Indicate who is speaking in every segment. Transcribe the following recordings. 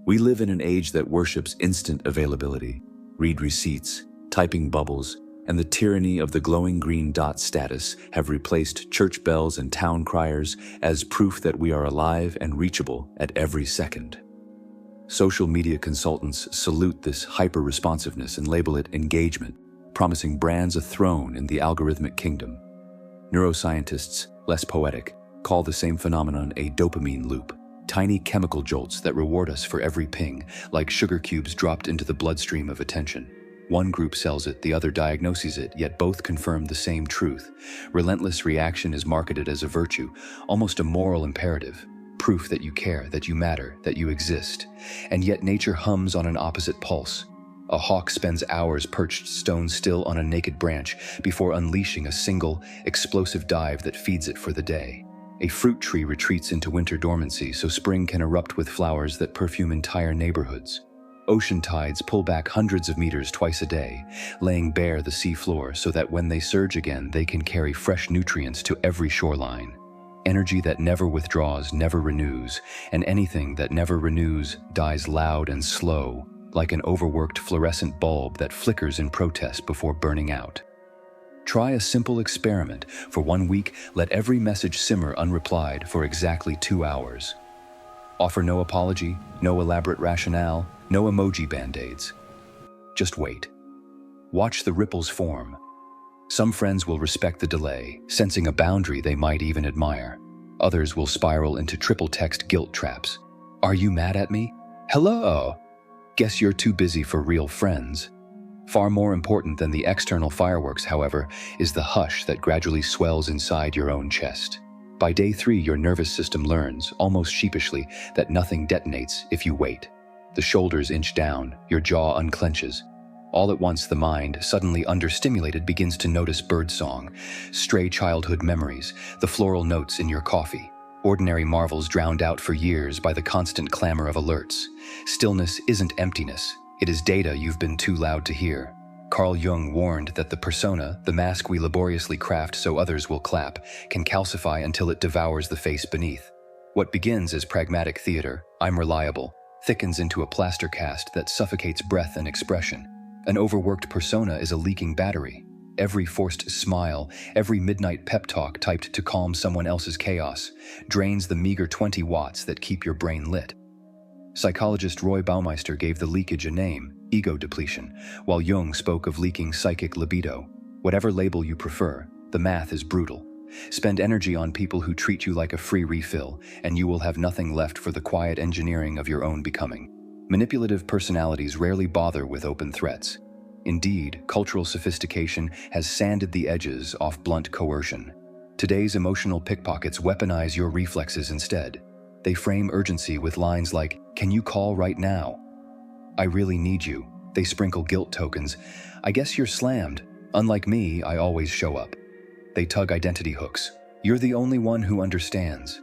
Speaker 1: We live in an age that worships instant availability, read receipts, typing bubbles, and the tyranny of the glowing green dot status have replaced church bells and town criers as proof that we are alive and reachable at every second. Social media consultants salute this hyper-responsiveness and label it engagement, promising brands a throne in the algorithmic kingdom. Neuroscientists, less poetic, call the same phenomenon a dopamine loop, tiny chemical jolts that reward us for every ping, like sugar cubes dropped into the bloodstream of attention. One group sells it, the other diagnoses it, yet both confirm the same truth. Relentless reaction is marketed as a virtue, almost a moral imperative, proof that you care, that you matter, that you exist. And yet nature hums on an opposite pulse. A hawk spends hours perched stone still on a naked branch before unleashing a single, explosive dive that feeds it for the day. A fruit tree retreats into winter dormancy so spring can erupt with flowers that perfume entire neighborhoods. Ocean tides pull back hundreds of meters twice a day, laying bare the sea floor so that when they surge again, they can carry fresh nutrients to every shoreline. Energy that never withdraws never renews, and anything that never renews dies loud and slow, like an overworked fluorescent bulb that flickers in protest before burning out. Try a simple experiment. For 1 week, let every message simmer unreplied for exactly 2 hours. Offer no apology, no elaborate rationale, no emoji band-aids. Just wait. Watch the ripples form. Some friends will respect the delay, sensing a boundary they might even admire. Others will spiral into triple text guilt traps. Are you mad at me? Hello! Guess you're too busy for real friends. Far more important than the external fireworks, however, is the hush that gradually swells inside your own chest. By day 3, your nervous system learns, almost sheepishly, that nothing detonates if you wait. The shoulders inch down, your jaw unclenches. All at once the mind, suddenly understimulated, begins to notice birdsong, stray childhood memories, the floral notes in your coffee. Ordinary marvels drowned out for years by the constant clamor of alerts. Stillness isn't emptiness, it is data you've been too loud to hear. Carl Jung warned that the persona, the mask we laboriously craft so others will clap, can calcify until it devours the face beneath. What begins as pragmatic theater, I'm reliable, thickens into a plaster cast that suffocates breath and expression. An overworked persona is a leaking battery. Every forced smile, every midnight pep talk typed to calm someone else's chaos, drains the meager 20 watts that keep your brain lit. Psychologist Roy Baumeister gave the leakage a name, ego depletion, while Jung spoke of leaking psychic libido. Whatever label you prefer, the math is brutal. Spend energy on people who treat you like a free refill, and you will have nothing left for the quiet engineering of your own becoming. Manipulative personalities rarely bother with open threats. Indeed, cultural sophistication has sanded the edges off blunt coercion. Today's emotional pickpockets weaponize your reflexes instead. They frame urgency with lines like, "Can you call right now?" "I really need you." They sprinkle guilt tokens. "I guess you're slammed. Unlike me, I always show up." They tug identity hooks. "You're the only one who understands."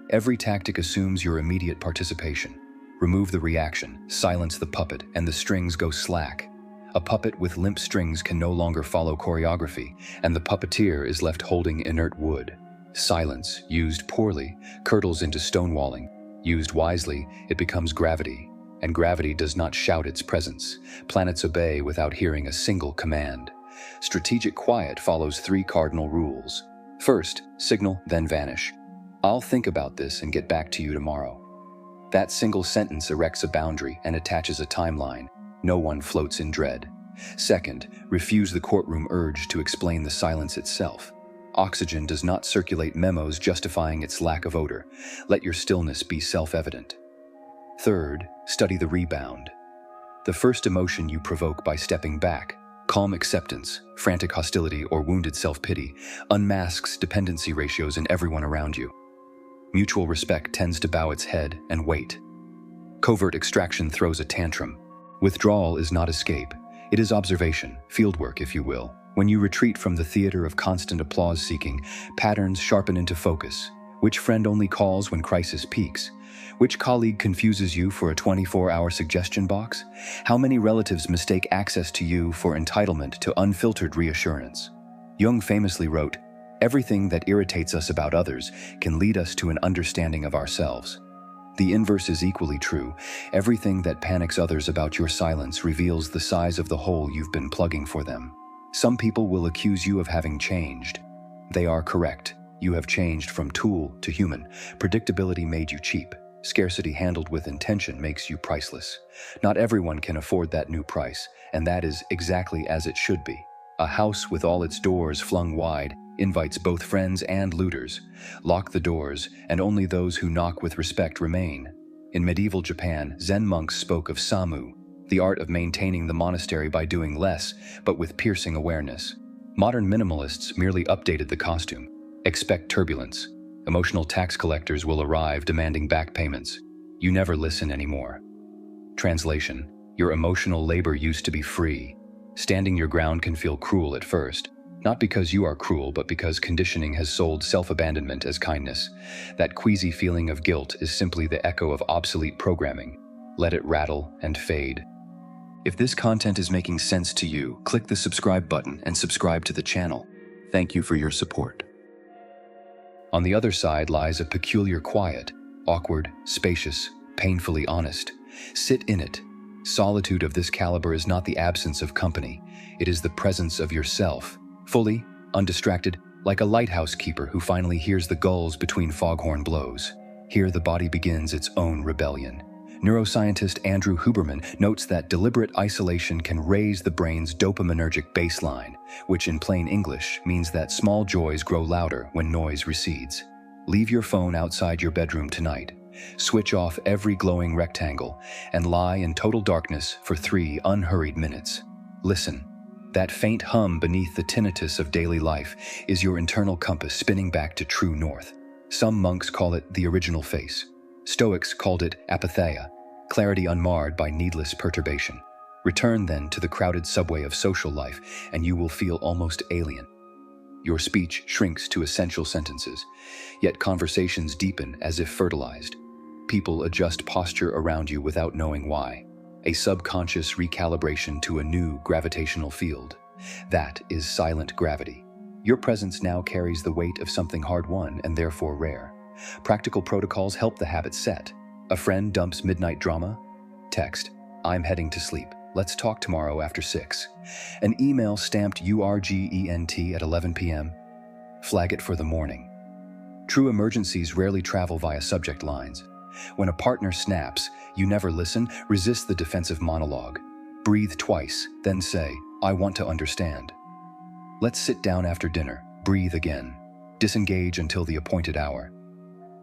Speaker 1: Every tactic assumes your immediate participation. Remove the reaction, silence the puppet, and the strings go slack. A puppet with limp strings can no longer follow choreography, and the puppeteer is left holding inert wood. Silence, used poorly, curdles into stonewalling. Used wisely, it becomes gravity. And gravity does not shout its presence. Planets obey without hearing a single command. Strategic quiet follows 3 cardinal rules. First, signal, then vanish. "I'll think about this and get back to you tomorrow." That single sentence erects a boundary and attaches a timeline. No one floats in dread. Second, refuse the courtroom urge to explain the silence itself. Oxygen does not circulate memos justifying its lack of odor. Let your stillness be self-evident. Third, study the rebound. The first emotion you provoke by stepping back, calm acceptance, frantic hostility, or wounded self-pity, unmasks dependency ratios in everyone around you. Mutual respect tends to bow its head and wait. Covert extraction throws a tantrum. Withdrawal is not escape. It is observation, fieldwork, if you will. When you retreat from the theater of constant applause-seeking, patterns sharpen into focus. Which friend only calls when crisis peaks? Which colleague confuses you for a 24-hour suggestion box? How many relatives mistake access to you for entitlement to unfiltered reassurance? Jung famously wrote, "Everything that irritates us about others can lead us to an understanding of ourselves." The inverse is equally true. Everything that panics others about your silence reveals the size of the hole you've been plugging for them. Some people will accuse you of having changed. They are correct. You have changed from tool to human. Predictability made you cheap. Scarcity handled with intention makes you priceless. Not everyone can afford that new price, and that is exactly as it should be. A house with all its doors flung wide invites both friends and looters. Lock the doors, and only those who knock with respect remain. In medieval Japan, Zen monks spoke of samu, the art of maintaining the monastery by doing less, but with piercing awareness. Modern minimalists merely updated the costume. Expect turbulence. Emotional tax collectors will arrive demanding back payments. You never listen anymore. Translation: your emotional labor used to be free. Standing your ground can feel cruel at first. Not because you are cruel, but because conditioning has sold self-abandonment as kindness. That queasy feeling of guilt is simply the echo of obsolete programming. Let it rattle and fade. If this content is making sense to you, click the subscribe button and subscribe to the channel. Thank you for your support. On the other side lies a peculiar quiet, awkward, spacious, painfully honest. Sit in it. Solitude of this caliber is not the absence of company. It is the presence of yourself. Fully, undistracted, like a lighthouse keeper who finally hears the gulls between foghorn blows. Here the body begins its own rebellion. Neuroscientist Andrew Huberman notes that deliberate isolation can raise the brain's dopaminergic baseline, which in plain English means that small joys grow louder when noise recedes. Leave your phone outside your bedroom tonight. Switch off every glowing rectangle and lie in total darkness for 3 unhurried minutes. Listen. That faint hum beneath the tinnitus of daily life is your internal compass spinning back to true north. Some monks call it the original face. Stoics called it apatheia, clarity unmarred by needless perturbation. Return then to the crowded subway of social life, and you will feel almost alien. Your speech shrinks to essential sentences, yet conversations deepen as if fertilized. People adjust posture around you without knowing why. A subconscious recalibration to a new gravitational field. That is silent gravity. Your presence now carries the weight of something hard-won and therefore rare. Practical protocols help the habit set. A friend dumps midnight drama? Text, "I'm heading to sleep. Let's talk tomorrow after 6. An email stamped URGENT at 11 p.m. Flag it for the morning. True emergencies rarely travel via subject lines. When a partner snaps, you never listen, resist the defensive monologue. Breathe twice, then say, "I want to understand." Let's sit down after dinner. Breathe again. Disengage until the appointed hour.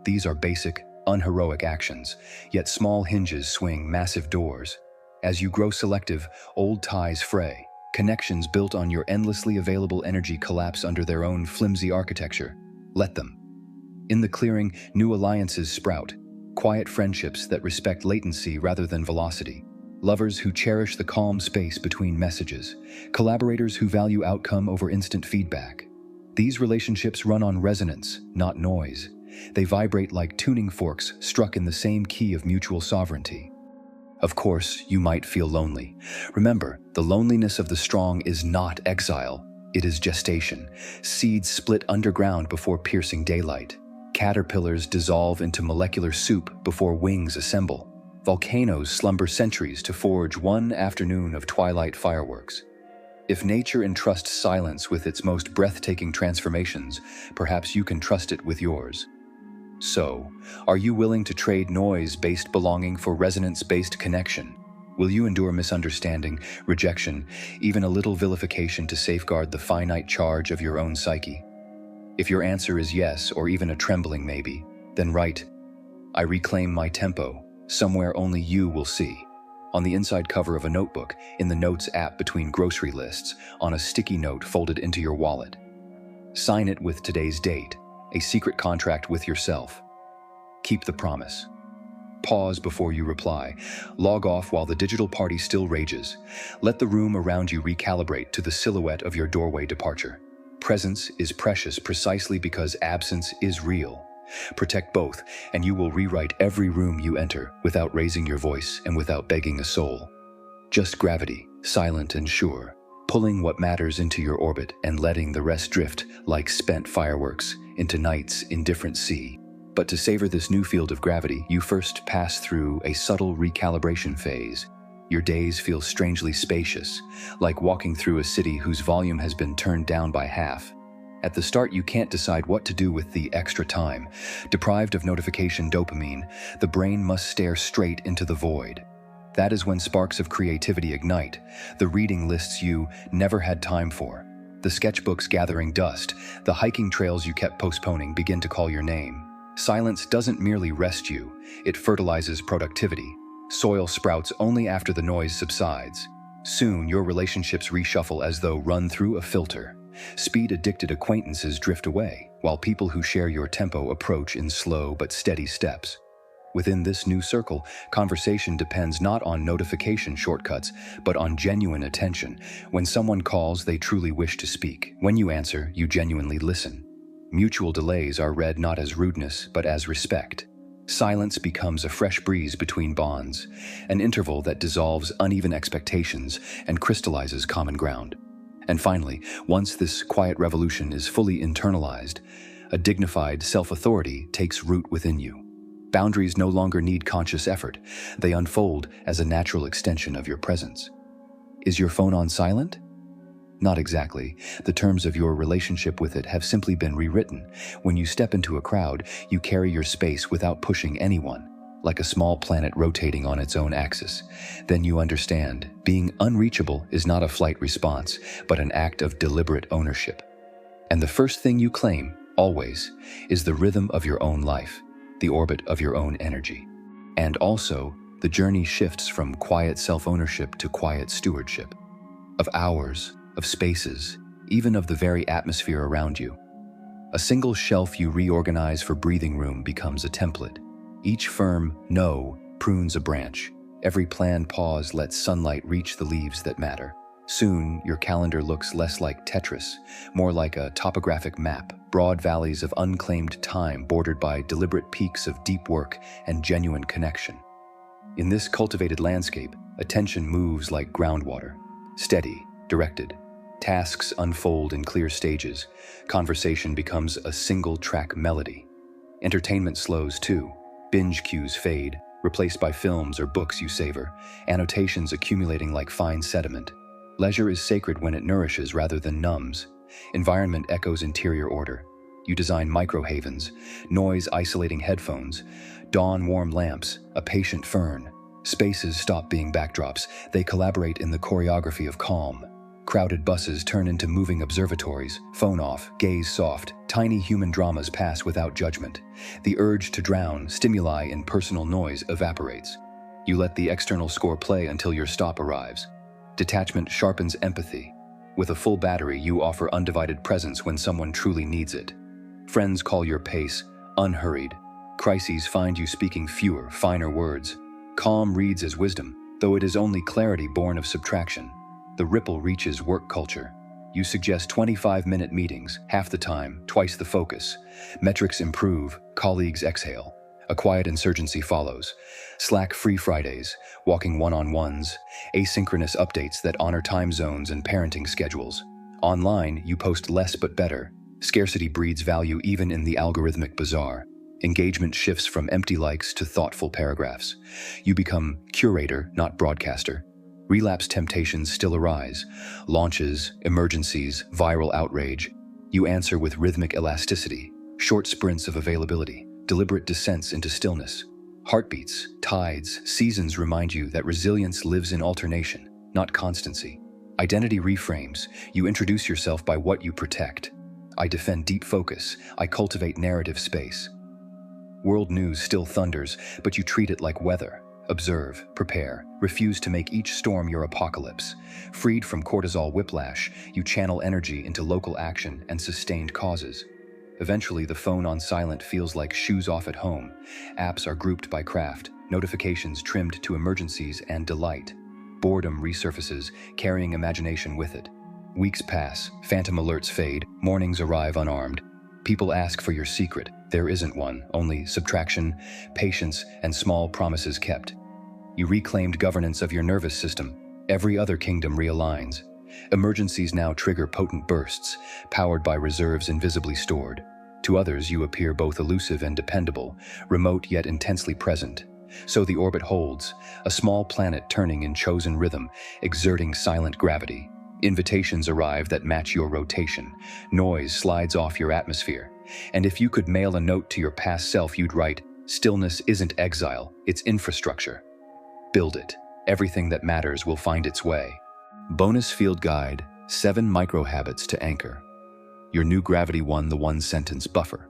Speaker 1: These are basic, unheroic actions, yet small hinges swing massive doors. As you grow selective, old ties fray. Connections built on your endlessly available energy collapse under their own flimsy architecture. Let them. In the clearing, new alliances sprout. Quiet friendships that respect latency rather than velocity. Lovers who cherish the calm space between messages. Collaborators who value outcome over instant feedback. These relationships run on resonance, not noise. They vibrate like tuning forks struck in the same key of mutual sovereignty. Of course, you might feel lonely. Remember, the loneliness of the strong is not exile. It is gestation. Seeds split underground before piercing daylight. Caterpillars dissolve into molecular soup before wings assemble. Volcanoes slumber centuries to forge one afternoon of twilight fireworks. If nature entrusts silence with its most breathtaking transformations, perhaps you can trust it with yours. So, are you willing to trade noise-based belonging for resonance-based connection? Will you endure misunderstanding, rejection, even a little vilification to safeguard the finite charge of your own psyche? If your answer is yes, or even a trembling maybe, then write, "I reclaim my tempo, somewhere only you will see." On the inside cover of a notebook, in the Notes app between grocery lists, on a sticky note folded into your wallet. Sign it with today's date, a secret contract with yourself. Keep the promise. Pause before you reply. Log off while the digital party still rages. Let the room around you recalibrate to the silhouette of your doorway departure. Presence is precious precisely because absence is real. Protect both, and you will rewrite every room you enter without raising your voice and without begging a soul. Just gravity, silent and sure, pulling what matters into your orbit and letting the rest drift like spent fireworks into night's indifferent sea. But to savor this new field of gravity, you first pass through a subtle recalibration phase. Your days feel strangely spacious, like walking through a city whose volume has been turned down by half. At the start, you can't decide what to do with the extra time. Deprived of notification dopamine, the brain must stare straight into the void. That is when sparks of creativity ignite, the reading lists you never had time for, the sketchbooks gathering dust, the hiking trails you kept postponing begin to call your name. Silence doesn't merely rest you, it fertilizes productivity. Soil sprouts only after the noise subsides. Soon, your relationships reshuffle as though run through a filter. Speed-addicted acquaintances drift away, while people who share your tempo approach in slow but steady steps. Within this new circle, conversation depends not on notification shortcuts, but on genuine attention. When someone calls, they truly wish to speak. When you answer, you genuinely listen. Mutual delays are read not as rudeness, but as respect. Silence becomes a fresh breeze between bonds, an interval that dissolves uneven expectations and crystallizes common ground. And finally, once this quiet revolution is fully internalized, a dignified self-authority takes root within you. Boundaries no longer need conscious effort. They unfold as a natural extension of your presence. Is your phone on silent? Not exactly. The terms of your relationship with it have simply been rewritten. When you step into a crowd, you carry your space without pushing anyone, like a small planet rotating on its own axis. Then you understand, being unreachable is not a flight response, but an act of deliberate ownership. And the first thing you claim, always, is the rhythm of your own life, the orbit of your own energy. And also, the journey shifts from quiet self-ownership to quiet stewardship. Of hours, of spaces, even of the very atmosphere around you. A single shelf you reorganize for breathing room becomes a template. Each firm no prunes a branch. Every planned pause lets sunlight reach the leaves that matter. Soon, your calendar looks less like Tetris, more like a topographic map, broad valleys of unclaimed time bordered by deliberate peaks of deep work and genuine connection. In this cultivated landscape, attention moves like groundwater, steady, directed. Tasks unfold in clear stages. Conversation becomes a single-track melody. Entertainment slows too. Binge cues fade, replaced by films or books you savor, annotations accumulating like fine sediment. Leisure is sacred when it nourishes rather than numbs. Environment echoes interior order. You design microhavens, noise-isolating headphones, dawn-warm lamps, a patient fern. Spaces stop being backdrops. They collaborate in the choreography of calm. Crowded buses turn into moving observatories. Phone off, gaze soft. Tiny human dramas pass without judgment. The urge to drown stimuli in personal noise evaporates. You let the external score play until your stop arrives. Detachment sharpens empathy. With a full battery, you offer undivided presence when someone truly needs it. Friends call your pace unhurried. Crises find you speaking fewer, finer words. Calm reads as wisdom, though it is only clarity born of subtraction. The ripple reaches work culture. You suggest 25-minute meetings, half the time, twice the focus. Metrics improve, colleagues exhale. A quiet insurgency follows. Slack-free Fridays, walking one-on-ones, asynchronous updates that honor time zones and parenting schedules. Online, you post less but better. Scarcity breeds value even in the algorithmic bazaar. Engagement shifts from empty likes to thoughtful paragraphs. You become curator, not broadcaster. Relapse temptations still arise. Launches, emergencies, viral outrage. You answer with rhythmic elasticity, short sprints of availability, deliberate descents into stillness. Heartbeats, tides, seasons remind you that resilience lives in alternation, not constancy. Identity reframes. You introduce yourself by what you protect. I defend deep focus. I cultivate narrative space. World news still thunders, but you treat it like weather. Observe, prepare, refuse to make each storm your apocalypse. Freed from cortisol whiplash, you channel energy into local action and sustained causes. Eventually, the phone on silent feels like shoes off at home. Apps are grouped by craft, notifications trimmed to emergencies and delight. Boredom resurfaces, carrying imagination with it. Weeks pass, phantom alerts fade, mornings arrive unarmed. People ask for your secret. There isn't one, only subtraction, patience, and small promises kept. You reclaimed governance of your nervous system. Every other kingdom realigns. Emergencies now trigger potent bursts, powered by reserves invisibly stored. To others, you appear both elusive and dependable, remote yet intensely present. So the orbit holds, a small planet turning in chosen rhythm, exerting silent gravity. Invitations arrive that match your rotation. Noise slides off your atmosphere. And if you could mail a note to your past self, you'd write, "Stillness isn't exile, it's infrastructure. Build it. Everything that matters will find its way." Bonus field guide, 7 micro habits to anchor. Your new gravity won the one-sentence buffer.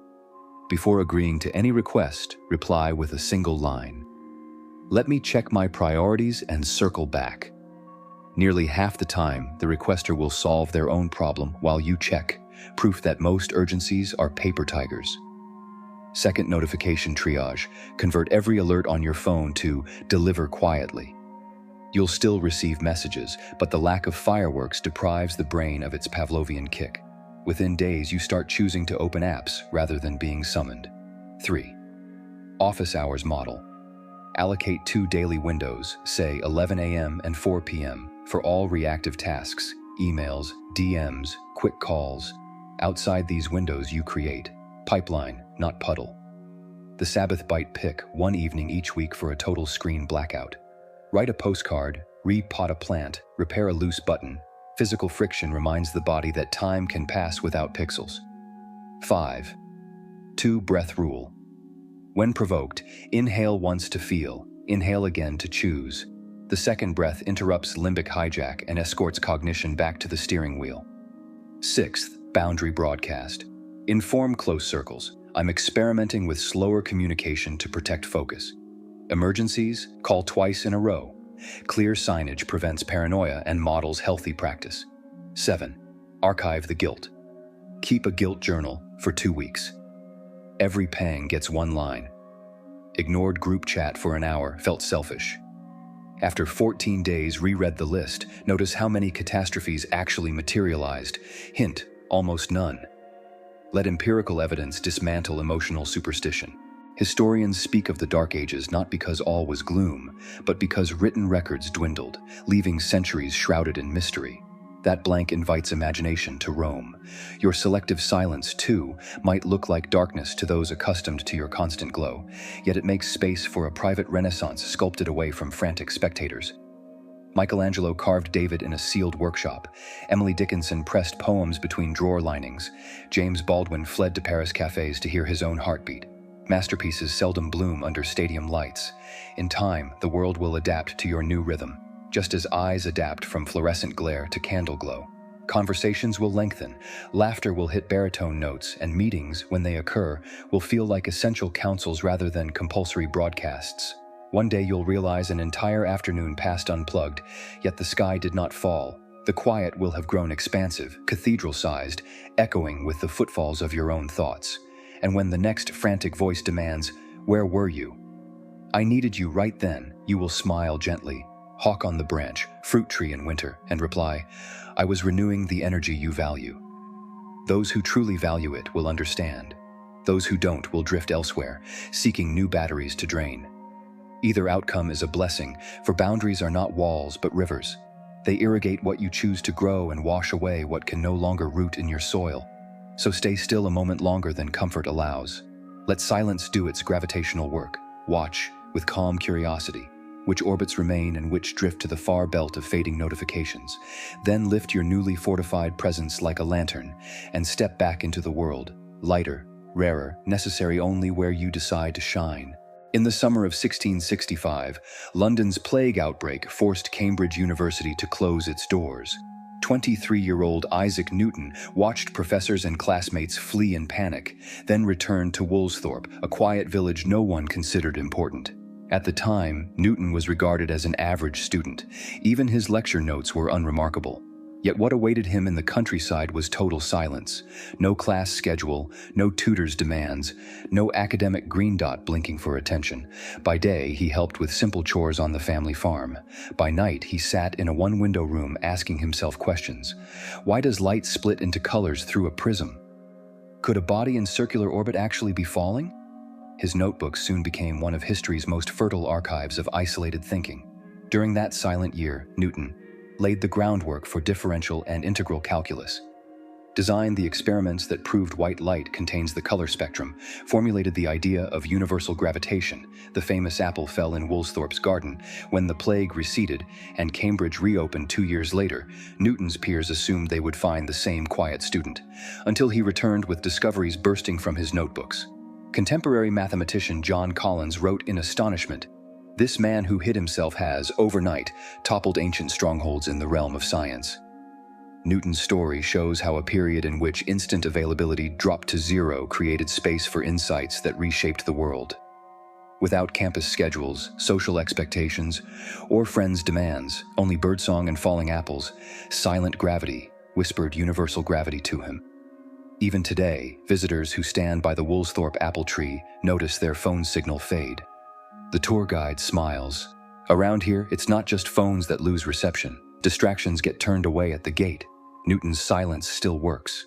Speaker 1: Before agreeing to any request, reply with a single line. "Let me check my priorities and circle back." Nearly half the time, the requester will solve their own problem while you check, proof that most urgencies are paper tigers. Second notification triage, convert every alert on your phone to "deliver quietly." You'll still receive messages, but the lack of fireworks deprives the brain of its Pavlovian kick. Within days, you start choosing to open apps rather than being summoned. 3. Office hours model. Allocate 2 daily windows, say 11 a.m. and 4 p.m., for all reactive tasks, emails, DMs, quick calls. Outside these windows, you create. Pipeline, not puddle. The Sabbath bite pick, 1 evening each week for a total screen blackout. Write a postcard, repot a plant, repair a loose button. Physical friction reminds the body that time can pass without pixels. 5. 2 breath rule. When provoked, inhale once to feel, inhale again to choose. The second breath interrupts limbic hijack and escorts cognition back to the steering wheel. 6th, boundary broadcast. Inform close circles. I'm experimenting with slower communication to protect focus. Emergencies, call twice in a row. Clear signage prevents paranoia and models healthy practice. 7. Archive the guilt. Keep a guilt journal for 2 weeks. Every pang gets 1 line. Ignored group chat for an hour, felt selfish. After 14 days, reread the list. Notice how many catastrophes actually materialized. Hint, almost none. Let empirical evidence dismantle emotional superstition. Historians speak of the Dark Ages not because all was gloom, but because written records dwindled, leaving centuries shrouded in mystery. That blank invites imagination to roam. Your selective silence, too, might look like darkness to those accustomed to your constant glow, yet it makes space for a private renaissance sculpted away from frantic spectators. Michelangelo carved David in a sealed workshop. Emily Dickinson pressed poems between drawer linings. James Baldwin fled to Paris cafes to hear his own heartbeat. Masterpieces seldom bloom under stadium lights. In time, the world will adapt to your new rhythm, just as eyes adapt from fluorescent glare to candle glow. Conversations will lengthen, laughter will hit baritone notes, and meetings, when they occur, will feel like essential counsels rather than compulsory broadcasts. One day you'll realize an entire afternoon passed unplugged, yet the sky did not fall. The quiet will have grown expansive, cathedral-sized, echoing with the footfalls of your own thoughts. And when the next frantic voice demands, "Where were you?" "I needed you right then," you will smile gently, hawk on the branch, fruit tree in winter, and reply, "I was renewing the energy you value." Those who truly value it will understand. Those who don't will drift elsewhere, seeking new batteries to drain. Either outcome is a blessing, for boundaries are not walls but rivers. They irrigate what you choose to grow and wash away what can no longer root in your soil. So stay still a moment longer than comfort allows. Let silence do its gravitational work. Watch, with calm curiosity, which orbits remain and which drift to the far belt of fading notifications. Then lift your newly fortified presence like a lantern and step back into the world, lighter, rarer, necessary only where you decide to shine. In the summer of 1665, London's plague outbreak forced Cambridge University to close its doors. 23-year-old Isaac Newton watched professors and classmates flee in panic, then returned to Woolsthorpe, a quiet village no one considered important. At the time, Newton was regarded as an average student. Even his lecture notes were unremarkable. Yet what awaited him in the countryside was total silence. No class schedule, no tutor's demands, no academic green dot blinking for attention. By day, he helped with simple chores on the family farm. By night, he sat in a one-window room asking himself questions. Why does light split into colors through a prism? Could a body in circular orbit actually be falling? His notebooks soon became one of history's most fertile archives of isolated thinking. During that silent year, Newton laid the groundwork for differential and integral calculus.
Speaker 2: designed the experiments that proved white light contains the color spectrum, formulated the idea of universal gravitation. The famous apple fell in Woolsthorpe's garden. When the plague receded and Cambridge reopened 2 years later, Newton's peers assumed they would find the same quiet student, until he returned with discoveries bursting from his notebooks. Contemporary mathematician John Collins wrote in astonishment, "This man who hid himself has, overnight, toppled ancient strongholds in the realm of science." Newton's story shows how a period in which instant availability dropped to zero created space for insights that reshaped the world. Without campus schedules, social expectations, or friends' demands, only birdsong and falling apples, silent gravity whispered universal gravity to him. Even today, visitors who stand by the Woolsthorpe apple tree notice their phone signal fade. The tour guide smiles. Around here, it's not just phones that lose reception. Distractions get turned away at the gate. Newton's silence still works.